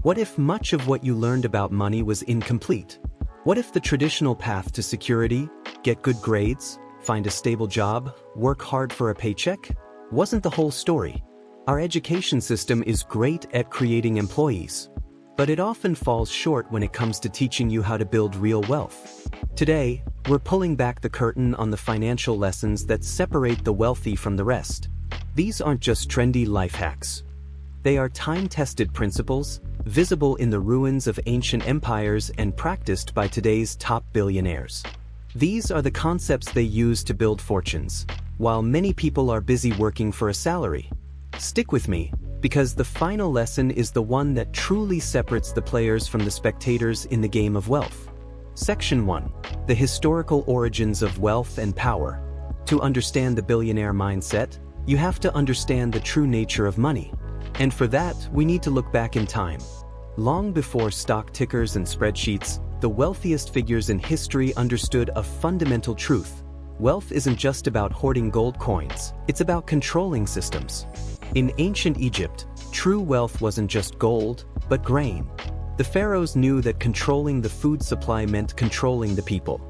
What if much of what you learned about money was incomplete? What if the traditional path to security, get good grades, find a stable job, work hard for a paycheck, wasn't the whole story? Our education system is great at creating employees, but it often falls short when it comes to teaching you how to build real wealth. Today, we're pulling back the curtain on the financial lessons that separate the wealthy from the rest. These aren't just trendy life hacks. They are time-tested principles, visible in the ruins of ancient empires and practiced by today's top billionaires. These are the concepts they use to build fortunes, while many people are busy working for a salary. Stick with me, because the final lesson is the one that truly separates the players from the spectators in the game of wealth. Section 1. The historical origins of wealth and power. To understand the billionaire mindset, you have to understand the true nature of money. And for that, we need to look back in time. Long before stock tickers and spreadsheets, the wealthiest figures in history understood a fundamental truth. Wealth isn't just about hoarding gold coins, it's about controlling systems. In ancient Egypt, true wealth wasn't just gold, but grain. The pharaohs knew that controlling the food supply meant controlling the people.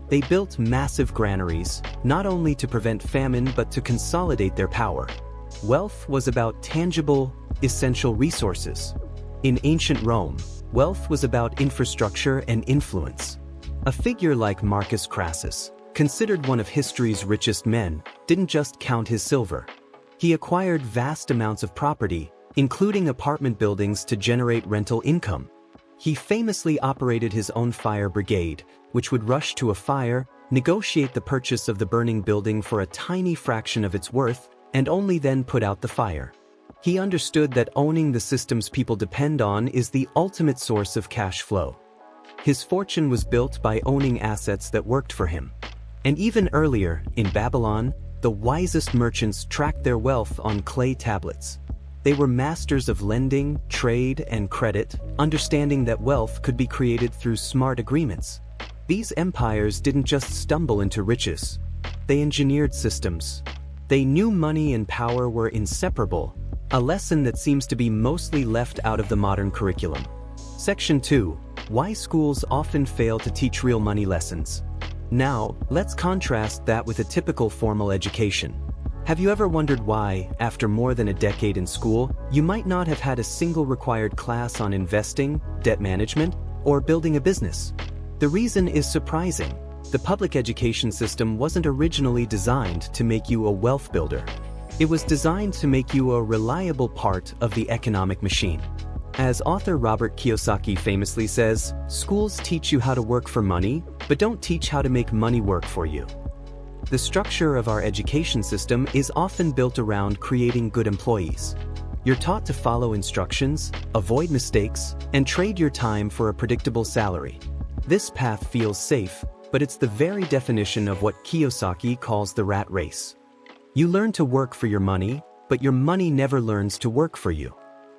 They built massive granaries, not only to prevent famine but to consolidate their power. Wealth was about tangible, essential resources. In ancient Rome, wealth was about infrastructure and influence. A figure like Marcus Crassus, considered one of history's richest men, didn't just count his silver. He acquired vast amounts of property, including apartment buildings to generate rental income. He famously operated his own fire brigade, which would rush to a fire, negotiate the purchase of the burning building for a tiny fraction of its worth, and only then put out the fire. He understood that owning the systems people depend on is the ultimate source of cash flow. His fortune was built by owning assets that worked for him. And even earlier, in Babylon, the wisest merchants tracked their wealth on clay tablets. They were masters of lending, trade, and credit, understanding that wealth could be created through smart agreements. These empires didn't just stumble into riches. They engineered systems. They knew money and power were inseparable, a lesson that seems to be mostly left out of the modern curriculum. Section 2. Why schools often fail to teach real money lessons. Now, let's contrast that with a typical formal education. Have you ever wondered why, after more than a decade in school, you might not have had a single required class on investing, debt management, or building a business? The reason is surprising. The public education system wasn't originally designed to make you a wealth builder. It was designed to make you a reliable part of the economic machine. As author Robert Kiyosaki famously says, schools teach you how to work for money, but don't teach how to make money work for you. The structure of our education system is often built around creating good employees. You're taught to follow instructions, avoid mistakes, and trade your time for a predictable salary. This path feels safe, but it's the very definition of what Kiyosaki calls the rat race. You learn to work for your money, but your money never learns to work for you.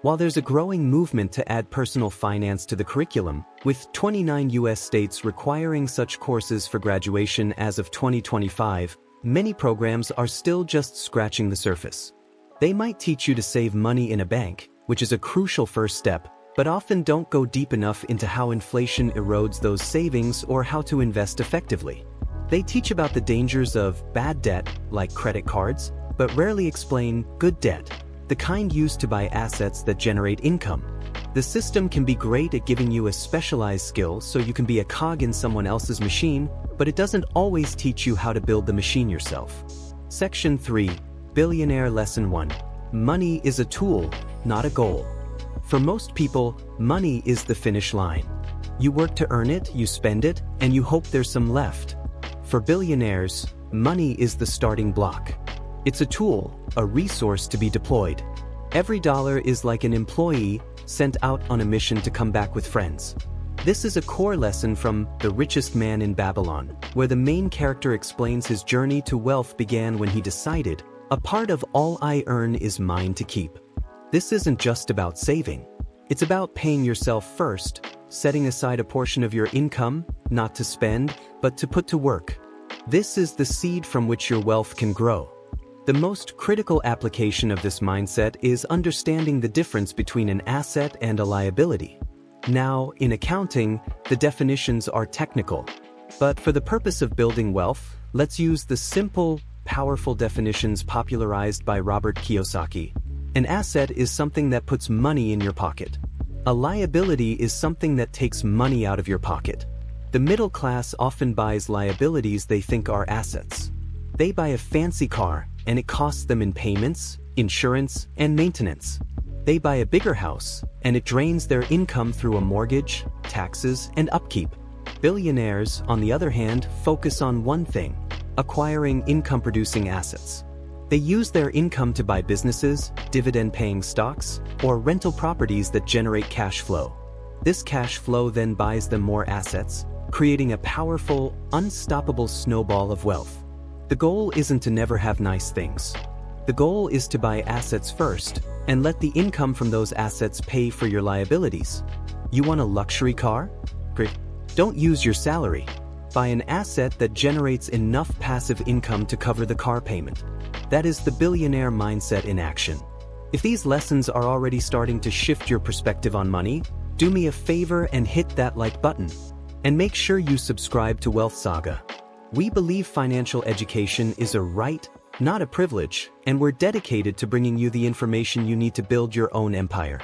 While there's a growing movement to add personal finance to the curriculum, with 29 U.S. states requiring such courses for graduation as of 2025, many programs are still just scratching the surface. They might teach you to save money in a bank, which is a crucial first step, but often don't go deep enough into how inflation erodes those savings or how to invest effectively. They teach about the dangers of bad debt, like credit cards, but rarely explain good debt, the kind used to buy assets that generate income. The system can be great at giving you a specialized skill so you can be a cog in someone else's machine, but it doesn't always teach you how to build the machine yourself. Section 3. Billionaire Lesson 1. Money is a tool, not a goal. For most people, money is the finish line. You work to earn it, you spend it, and you hope there's some left. For billionaires, money is the starting block. It's a tool, a resource to be deployed. Every dollar is like an employee sent out on a mission to come back with friends. This is a core lesson from The Richest Man in Babylon, where the main character explains his journey to wealth began when he decided, a part of all I earn is mine to keep. This isn't just about saving. It's about paying yourself first, setting aside a portion of your income, not to spend, but to put to work. This is the seed from which your wealth can grow. The most critical application of this mindset is understanding the difference between an asset and a liability. Now, in accounting, the definitions are technical. But for the purpose of building wealth, let's use the simple, powerful definitions popularized by Robert Kiyosaki. An asset is something that puts money in your pocket. A liability is something that takes money out of your pocket. The middle class often buys liabilities they think are assets. They buy a fancy car, and it costs them in payments, insurance, and maintenance. They buy a bigger house, and it drains their income through a mortgage, taxes, and upkeep. Billionaires, on the other hand, focus on one thing: acquiring income-producing assets. They use their income to buy businesses, dividend-paying stocks, or rental properties that generate cash flow. This cash flow then buys them more assets, creating a powerful, unstoppable snowball of wealth. The goal isn't to never have nice things. The goal is to buy assets first, and let the income from those assets pay for your liabilities. You want a luxury car? Great. Don't use your salary. Buy an asset that generates enough passive income to cover the car payment. That is the billionaire mindset in action. If these lessons are already starting to shift your perspective on money, do me a favor and hit that like button. And make sure you subscribe to Wealth Saga. We believe financial education is a right, not a privilege, and we're dedicated to bringing you the information you need to build your own empire.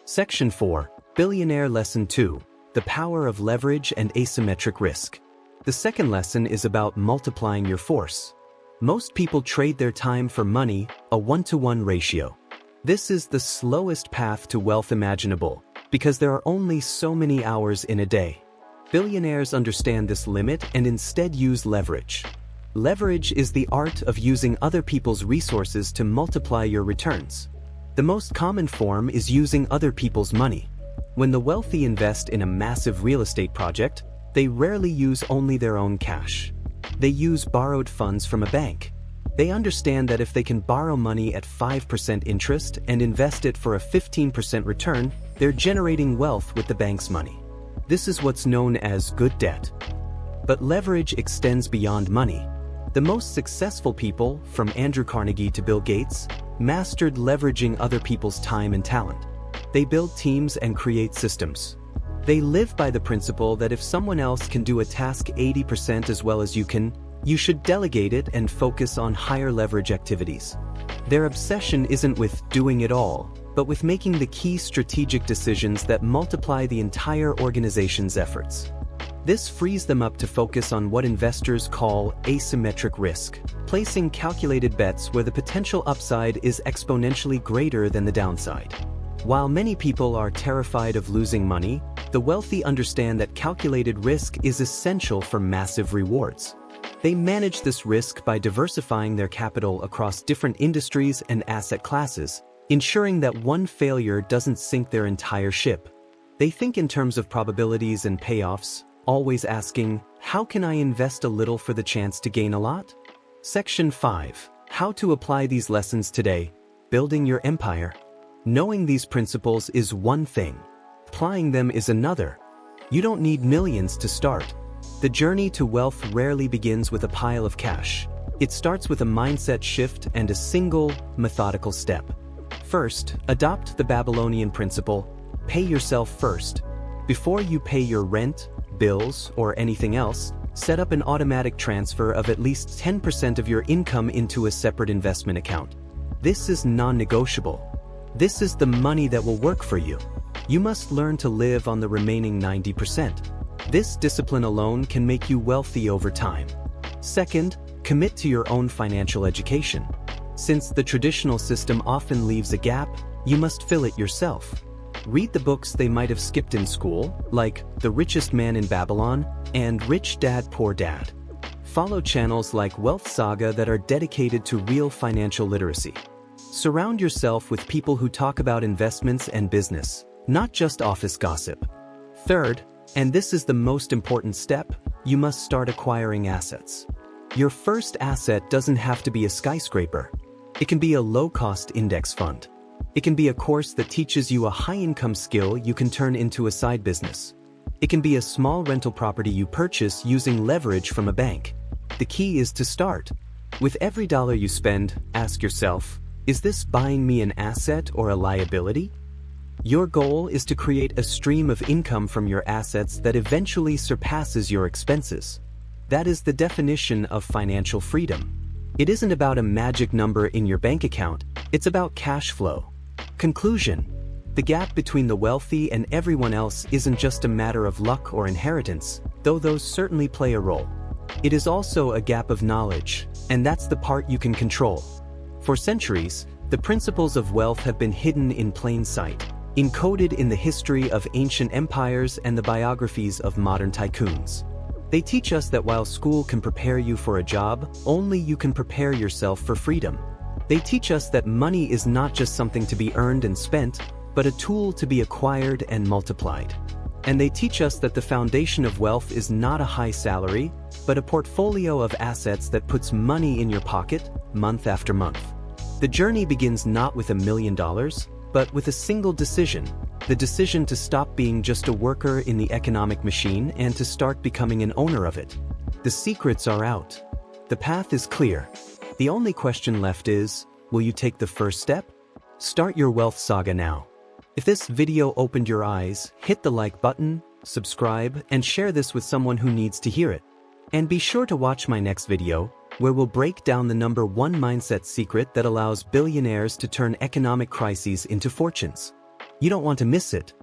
Section 4, Billionaire Lesson 2, The Power of Leverage and Asymmetric Risk. The second lesson is about multiplying your force. Most people trade their time for money, a 1-to-1 ratio. This is the slowest path to wealth imaginable, because there are only so many hours in a day. Billionaires understand this limit and instead use leverage. Leverage is the art of using other people's resources to multiply your returns. The most common form is using other people's money. When the wealthy invest in a massive real estate project, they rarely use only their own cash. They use borrowed funds from a bank. They understand that if they can borrow money at 5% interest and invest it for a 15% return, they're generating wealth with the bank's money. This is what's known as good debt. But leverage extends beyond money. The most successful people, from Andrew Carnegie to Bill Gates, mastered leveraging other people's time and talent. They build teams and create systems. They live by the principle that if someone else can do a task 80% as well as you can, you should delegate it and focus on higher leverage activities. Their obsession isn't with doing it all, but with making the key strategic decisions that multiply the entire organization's efforts. This frees them up to focus on what investors call asymmetric risk, placing calculated bets where the potential upside is exponentially greater than the downside. While many people are terrified of losing money, the wealthy understand that calculated risk is essential for massive rewards. They manage this risk by diversifying their capital across different industries and asset classes, ensuring that one failure doesn't sink their entire ship. They think in terms of probabilities and payoffs, always asking, how can I invest a little for the chance to gain a lot? Section 5. How to apply these lessons today. Building your empire. Knowing these principles is one thing. Applying them is another. You don't need millions to start. The journey to wealth rarely begins with a pile of cash. It starts with a mindset shift and a single, methodical step. First, adopt the Babylonian principle: pay yourself first. Before you pay your rent, bills, or anything else, set up an automatic transfer of at least 10% of your income into a separate investment account. This is non-negotiable. This is the money that will work for you. You must learn to live on the remaining 90%. This discipline alone can make you wealthy over time. Second, commit to your own financial education. Since the traditional system often leaves a gap, you must fill it yourself. Read the books they might have skipped in school, like The Richest Man in Babylon and Rich Dad Poor Dad. Follow channels like Wealth Saga that are dedicated to real financial literacy. Surround yourself with people who talk about investments and business, not just office gossip. Third, and this is the most important step, you must start acquiring assets. Your first asset doesn't have to be a skyscraper. It can be a low-cost index fund. It can be a course that teaches you a high-income skill you can turn into a side business. It can be a small rental property you purchase using leverage from a bank. The key is to start. With every dollar you spend, ask yourself, is this buying me an asset or a liability? Your goal is to create a stream of income from your assets that eventually surpasses your expenses. That is the definition of financial freedom. It isn't about a magic number in your bank account, it's about cash flow. Conclusion: the gap between the wealthy and everyone else isn't just a matter of luck or inheritance, though those certainly play a role. It is also a gap of knowledge, and that's the part you can control. For centuries, the principles of wealth have been hidden in plain sight, encoded in the history of ancient empires and the biographies of modern tycoons. They teach us that while school can prepare you for a job, only you can prepare yourself for freedom. They teach us that money is not just something to be earned and spent, but a tool to be acquired and multiplied. And they teach us that the foundation of wealth is not a high salary, but a portfolio of assets that puts money in your pocket, month after month. The journey begins not with $1 million, but with a single decision: the decision to stop being just a worker in the economic machine and to start becoming an owner of it. The secrets are out. The path is clear. The only question left is, will you take the first step? Start your wealth saga now. If this video opened your eyes, hit the like button, subscribe, and share this with someone who needs to hear it. And be sure to watch my next video, where we'll break down the #1 mindset secret that allows billionaires to turn economic crises into fortunes. You don't want to miss it.